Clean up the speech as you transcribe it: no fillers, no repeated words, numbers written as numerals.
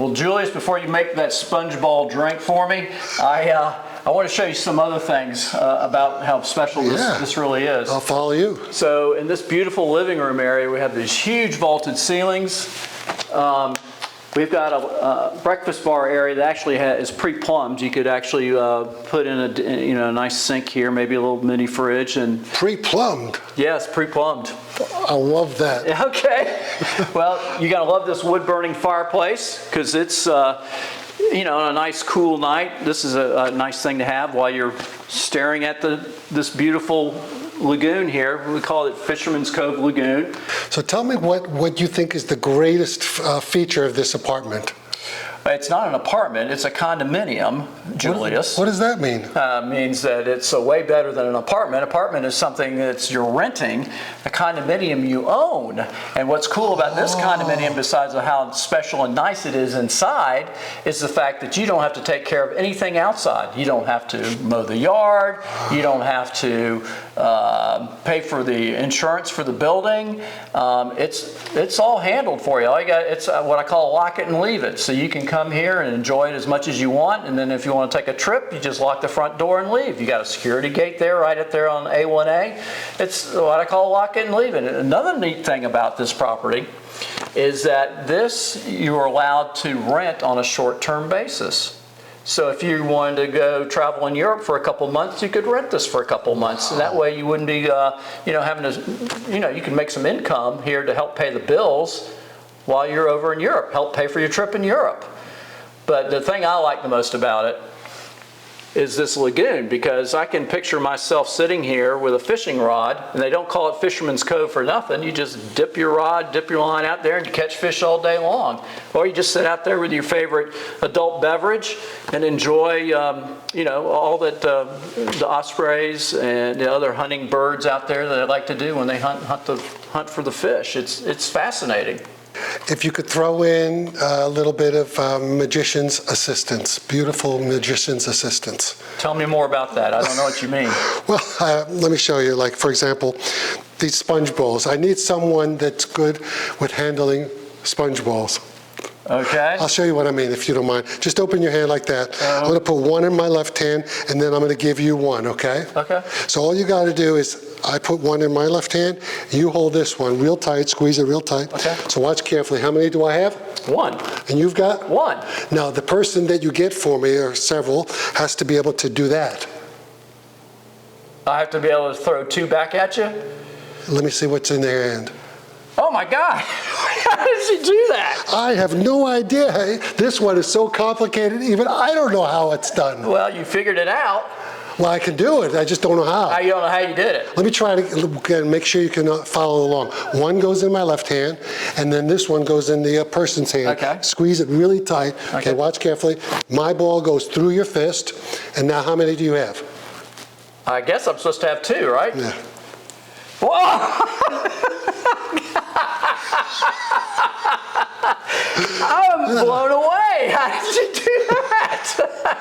Well, Julius, before you make that sponge ball drink for me, I want to show you some other things about how special this really is. I'll follow you. So in this beautiful living room area, we have these huge vaulted ceilings. We've got a breakfast bar area that actually is pre-plumbed. You could actually put in a nice sink here, maybe a little mini fridge, and pre-plumbed. Yes, pre-plumbed. I love that. Okay. Well, you gotta love this wood-burning fireplace because it's on a nice cool night. This is a nice thing to have while you're staring at this beautiful lagoon here. We call it Fisherman's Cove Lagoon. So tell me what you think is the greatest feature of this apartment. It's not an apartment, it's a condominium, Julius. What does that mean? Means that it's way better than an apartment. Apartment is something that you're renting. A condominium you own. And what's cool about this condominium, besides how special and nice it is inside, is the fact that you don't have to take care of anything outside. You don't have to mow the yard. You don't have to pay for the insurance for the building. It's all handled for you. It's what I call lock it and leave it. So you can come here and enjoy it as much as you want, and then if you want to take a trip, you just lock the front door and leave. You got a security gate there, right up there on A1A. It's what I call lock it and leave it. Another neat thing about this property is that you are allowed to rent on a short-term basis. So if you wanted to go travel in Europe for a couple months, you could rent this for a couple months. And that way you wouldn't be, having to, you can make some income here to help pay the bills while you're over in Europe, help pay for your trip in Europe. But the thing I like the most about it is this lagoon, because I can picture myself sitting here with a fishing rod, and they don't call it Fisherman's Cove for nothing. You just dip your rod, dip your line out there, and you catch fish all day long. Or you just sit out there with your favorite adult beverage and enjoy, all that the ospreys and the other hunting birds out there that I like to do when they hunt for the fish. It's fascinating. If you could throw in a little bit of magician's assistance, beautiful magician's assistance. Tell me more about that. I don't know what you mean. Well, let me show you. Like, for example, these sponge balls. I need someone that's good with handling sponge balls. Okay. I'll show you what I mean, if you don't mind. Just open your hand like that. I'm going to put one in my left hand, and then I'm going to give you one, okay? Okay. So all you got to do is, I put one in my left hand, you hold this one real tight, squeeze it real tight. Okay. So watch carefully. How many do I have? One. And you've got? One. Now, the person that you get for me, or several, has to be able to do that. I have to be able to throw two back at you? Let me see what's in their hand. Oh my God, how does he do that? I have no idea. Hey, this one is so complicated, even I don't know how it's done. Well, you figured it out. Well, I can do it, I just don't know how. You don't know how you did it. Let me try to make sure you can follow along. One goes in my left hand, and then this one goes in the person's hand. Okay. Squeeze it really tight. Okay, watch carefully. My ball goes through your fist, and now how many do you have? I guess I'm supposed to have two, right? Yeah. Whoa! I'm blown away. How did you do that?